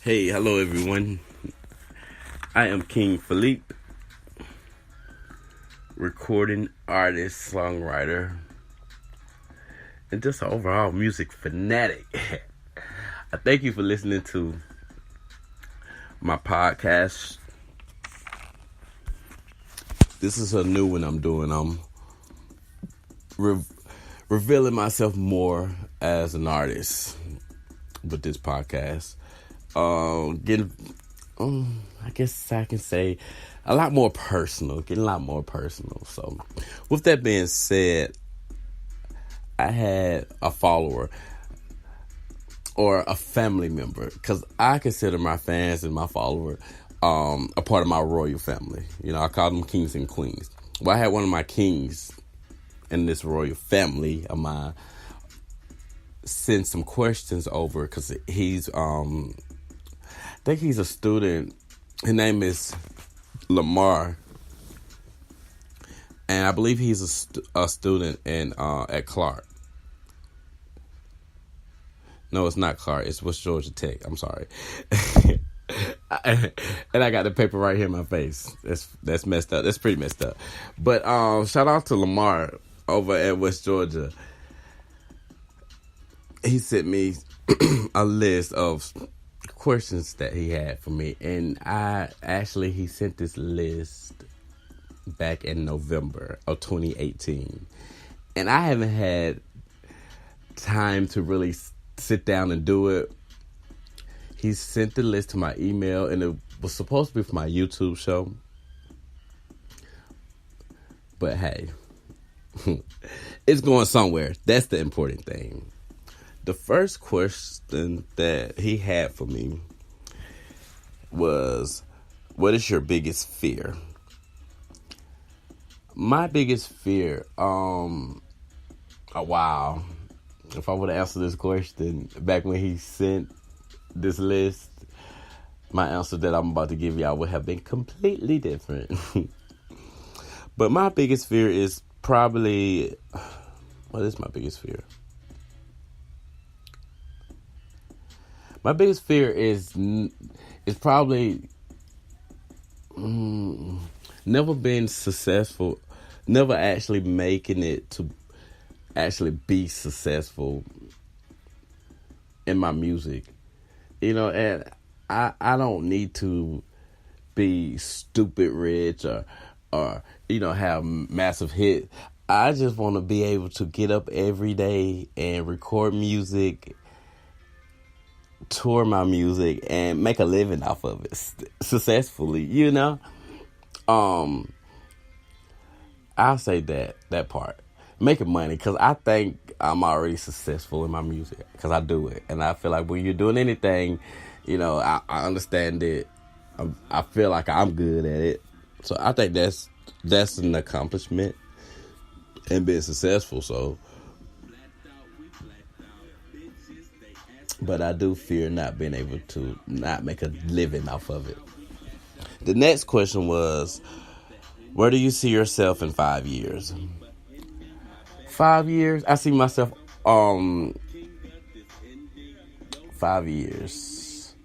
Hey, hello everyone. I am KingFelipe, recording artist, songwriter, and just an overall music fanatic. I thank you for listening to my podcast. This is a new one I'm doing. I'm revealing myself more as an artist with this podcast. Getting, I guess I can say a lot more personal, getting a lot more personal. So with that being said, I had a follower or a family member, because I consider my fans and my follower a part of my royal family. You know, I call them kings and queens. Well, I had one of my kings in this royal family of mine send some questions over, because he's I think he's a student. His name is Lamar, and I believe he's a student in at Clark. No, it's not Clark. It's West Georgia Tech. I'm sorry. And I got the paper right here in my face. That's messed up. That's pretty messed up. But shout out to Lamar over at West Georgia. He sent me a list of questions that he had for me, and he sent this list back in November of 2018, and I haven't had time to really sit down and do it. He sent the list to my email, and it was supposed to be for my YouTube show, but hey, it's going somewhere. That's the important thing. The first question that he had for me was, what is your biggest fear? My biggest fear, wow. If I would have answered this question back when he sent this list, my answer that I'm about to give y'all would have been completely different. But my biggest fear is probably, what is my biggest fear? My biggest fear is probably never being successful, never actually making it to actually be successful in my music. You know, and I don't need to be stupid rich or you know, have massive hits. I just want to be able to get up every day and record music, tour my music, and make a living off of it successfully, you know. I'll say that part, making money, because I think I'm already successful in my music because I do it, and I feel like when you're doing anything, you know, I understand it. I feel like I'm good at it, so I think that's an accomplishment and being successful. So, but I do fear not being able to not make a living off of it. The next question was, where do you see yourself in 5 years? 5 years? I see myself, 5 years.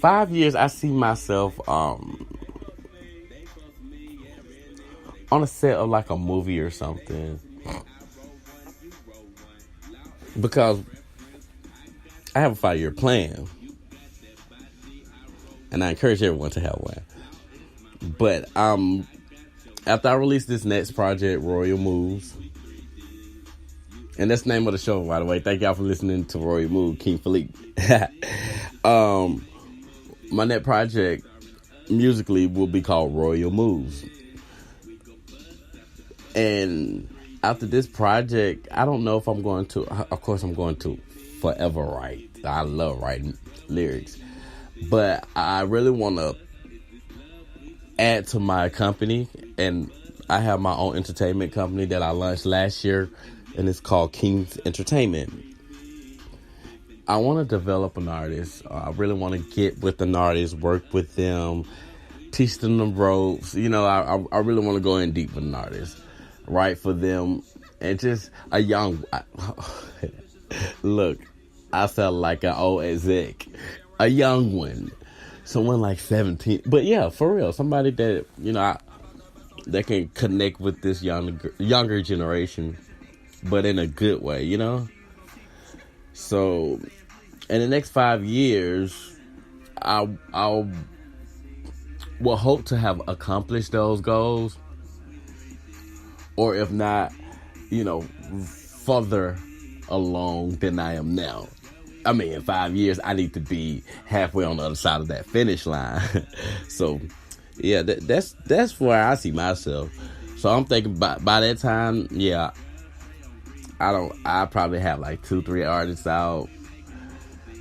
5 years, I see myself, on a set of like a movie or something. Because I have a 5-year plan, and I encourage everyone to have one. But after I release this next project, Royal Moves, and that's the name of the show, by the way. Thank y'all for listening to Royal Moves, KingFelipe. My next project musically will be called Royal Moves, and after this project, I don't know if I'm going to. Of course, I'm going to forever write. I love writing lyrics, but I really want to add to my company, and I have my own entertainment company that I launched last year, and it's called King's Entertainment. I want to develop an artist. I really want to get with an artist, work with them, teach them the ropes. You know, I really want to go in deep with an artist, write for them, and just a young. Look, I sound like an old exec. a young one, someone like 17. But yeah, for real, somebody that that can connect with this younger generation, but in a good way, So, in the next 5 years, I will hope to have accomplished those goals, or if not, further along than I am now. I mean, in 5 years, I need to be halfway on the other side of that finish line. So, yeah, that's where I see myself. So I'm thinking by that time, yeah, I probably have like 2-3 artists out.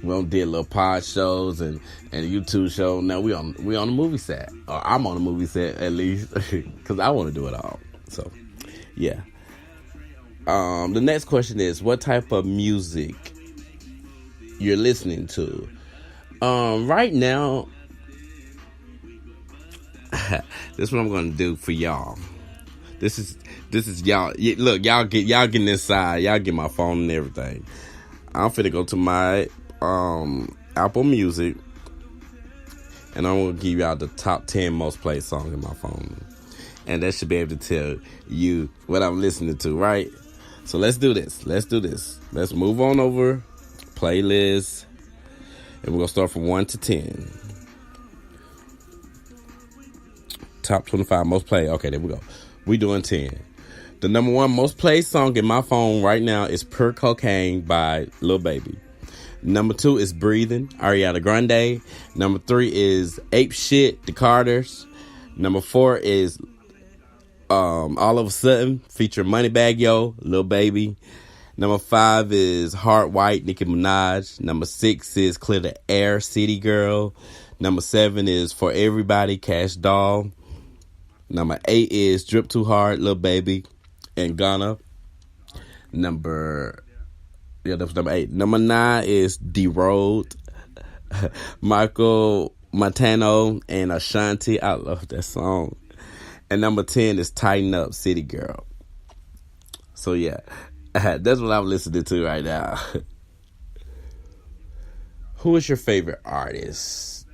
We don't did little pod shows and a YouTube show. Now we on the movie set, or I'm on the movie set at least, because I want to do it all. So, yeah. The next question is, what type of music you're listening to? Right now, this is what I'm gonna do for y'all. This is y'all. Look, y'all getting inside. Y'all get my phone and everything. I'm finna go to my Apple Music, and I'm gonna give y'all the top 10 most played songs in my phone, and that should be able to tell you what I'm listening to, right? So let's do this. Let's move on over playlist, and we're gonna start from 1 to 10. Top 25 most played. Okay, there we go. We doing 10. The number 1 most played song in my phone right now is Pure Cocaine by Lil Baby. Number 2 is Breathing, Ariana Grande. Number 3 is Ape Shit, The Carters. Number 4 is All of a Sudden, featuring Moneybagg Yo, Lil Baby. Number 5 is Hard White, Nicki Minaj. Number 6 is Clear the Air, City Girl. Number 7 is For Everybody, Cash Doll. Number 8 is Drip Too Hard, Lil Baby and Ghana. That was number 8. Number 9 is D Road, Michael Montano and Ashanti. I love that song. And number 10 is Tighten Up, City Girl. So yeah, that's what I'm listening to right now. Who is your favorite artist?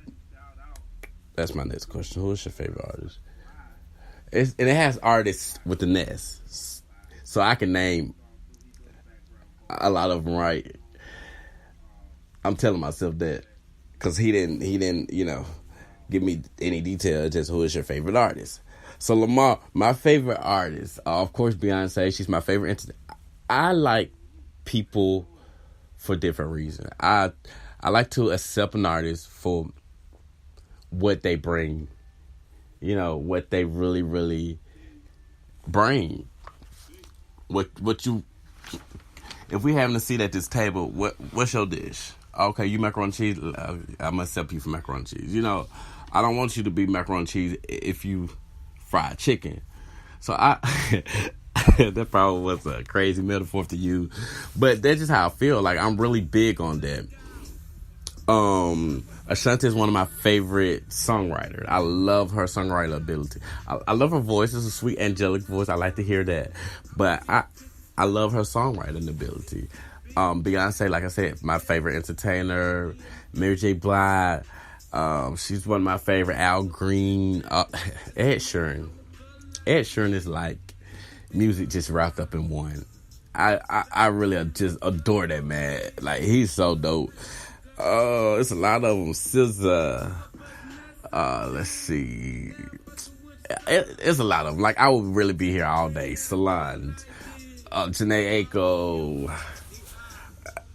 That's my next question. Who is your favorite artist? And it has artists with an S, so I can name a lot of them, right? I'm telling myself that because he didn't give me any detail. Just who is your favorite artist? So Lamar, my favorite artist, of course, Beyonce. She's my favorite. I like people for different reasons. I like to accept an artist for what they bring. What they really, really bring. What you... If we having a seat at this table, what's your dish? Okay, you macaroni and cheese. I'm gonna accept you for macaroni and cheese. I don't want you to be macaroni and cheese if you fried chicken. So that probably was a crazy metaphor to you, but that's just how I feel. Like, I'm really big on that. Ashanti is one of my favorite songwriters. I love her songwriter ability. I love her voice. It's a sweet, angelic voice. I like to hear that. But I love her songwriting ability. Beyonce, like I said, my favorite entertainer. Mary J. Blige, she's one of my favorite. Al Green, Ed Sheeran. Ed Sheeran is like music just wrapped up in one. I really just adore that man. Like, he's so dope. It's a lot of them. SZA. Let's see. It's a lot of them. Like, I would really be here all day. Solange. Janae Aiko.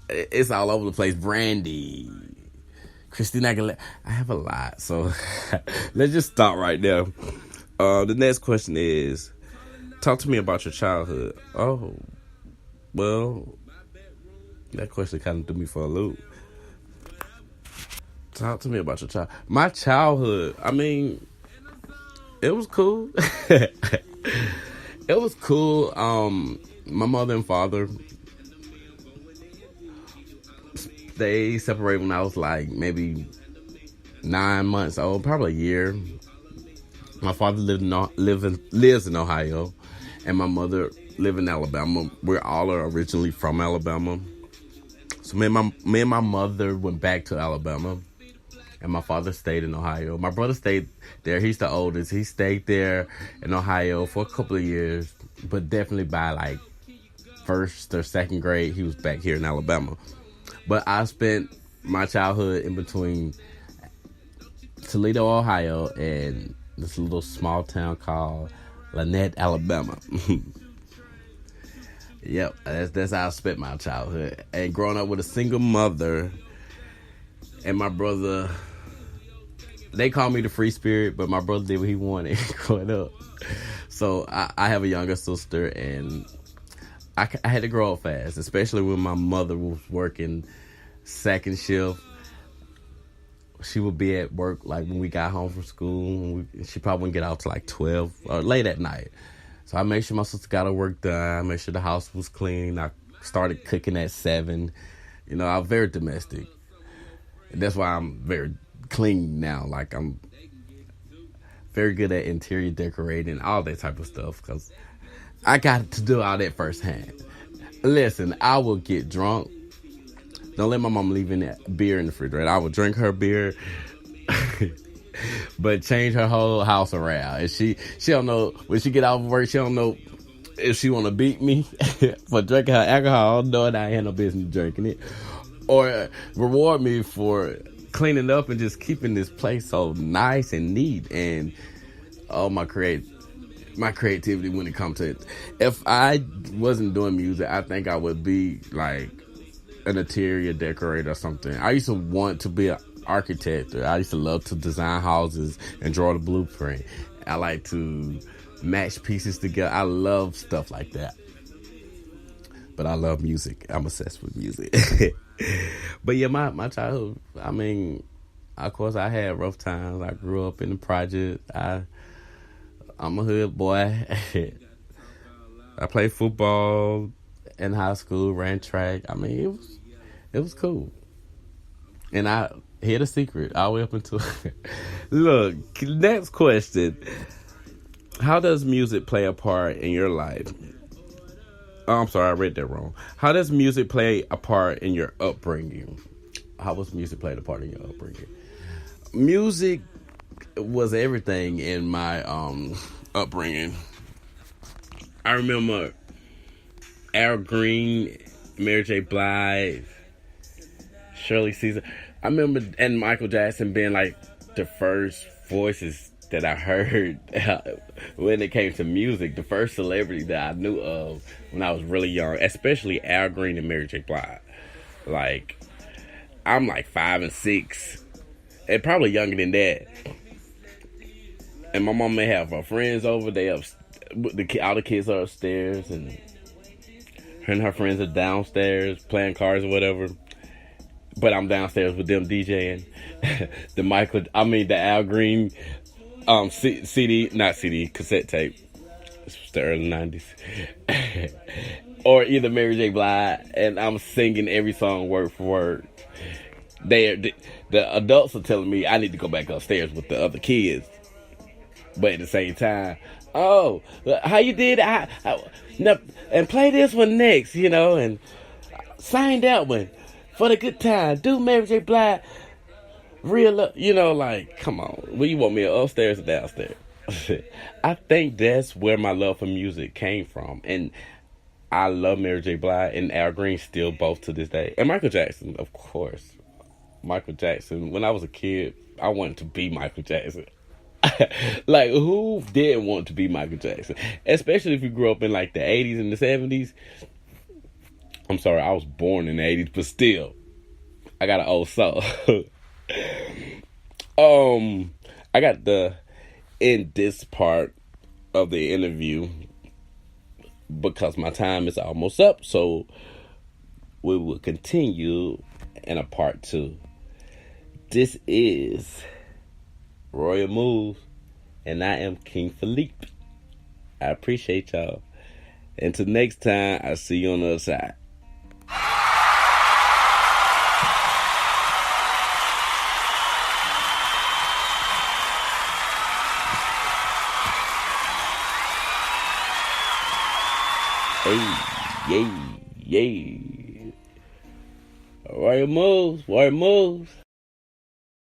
It's all over the place. Brandy. Christina Aguilera. I have a lot. So, let's just stop right there. The next question is, talk to me about your childhood. Oh, well, that question kind of threw me for a loop. Talk to me about your child. My childhood, I mean, it was cool. It was cool. My mother and father, they separated when I was like maybe 9 months old, probably a year. My father lives in Ohio, and my mother lives in Alabama. We're all originally from Alabama. So me and my mother went back to Alabama and my father stayed in Ohio. My brother stayed there. He's the oldest. He stayed there in Ohio for a couple of years, but definitely by like first or second grade, he was back here in Alabama. But I spent my childhood in between Toledo, Ohio, and this little small town called Lanett, Alabama. Yep, that's how I spent my childhood. And growing up with a single mother and my brother, they call me the free spirit, but my brother did what he wanted growing up. So I have a younger sister, and I had to grow up fast, especially when my mother was working second shift. She would be at work like when we got home from school. She probably wouldn't get out till like 12 or late at night. So I made sure my sister got her work done. I made sure the house was clean. I started cooking at 7. You know, I'm very domestic. And that's why I'm very clean now. Like, I'm very good at interior decorating, all that type of stuff, because I got to do all that firsthand. Listen, I will get drunk. Don't let my mom leave any beer in the refrigerator. I will drink her beer, but change her whole house around. And she don't know, when she get off work, she don't know if she want to beat me for drinking her alcohol, knowing I had no business drinking it, or reward me for cleaning up and just keeping this place so nice and neat. And my creativity when it comes to it. If I wasn't doing music, I think I would be like an interior decorator or something. I used to want to be an architect. I used to love to design houses and draw the blueprint. I like to match pieces together. I love stuff like that. But I love music. I'm obsessed with music. But yeah, my childhood, I mean, of course I had rough times. I grew up in the project. I'm a hood boy. I played football in high school, ran track. I mean, it was cool. And I hid a secret all the way up until... Look, next question. How does music play a part in your life? Oh, I'm sorry, I read that wrong. How does music play a part in your upbringing? How was music played a part in your upbringing? Music was everything in my upbringing. I remember Al Green, Mary J. Blige, Shirley Caesar. I remember, and Michael Jackson being like the first voices that I heard when it came to music, the first celebrity that I knew of when I was really young, especially Al Green and Mary J. Blige. Like, I'm like 5 and 6, and probably younger than that. And my mom may have her friends over. All the kids are upstairs, and her friends are downstairs playing cards or whatever. But I'm downstairs with them DJing the Al Green cassette tape. This was the early 90s. Or either Mary J. Blige, and I'm singing every song word for word. The adults are telling me I need to go back upstairs with the other kids. But at the same time, oh, how you did it? And play this one next, and sign that one for the good time. Do Mary J. Blige real, like, come on. Will you want me upstairs or downstairs? I think that's where my love for music came from. And I love Mary J. Blige and Al Green still both to this day. And Michael Jackson, of course. Michael Jackson. When I was a kid, I wanted to be Michael Jackson. Like, who didn't want to be Michael Jackson? Especially if you grew up in like the 80s and the 70s. I'm sorry, I was born in the 80s, but still, I got an old soul. I got to end this part of the interview because my time is almost up, so we will continue in a part 2. This is Royal Moves, and I am KingFelipe. I appreciate y'all. Until next time, I'll see you on the other side. Hey, yay. Royal Moves, Royal Moves.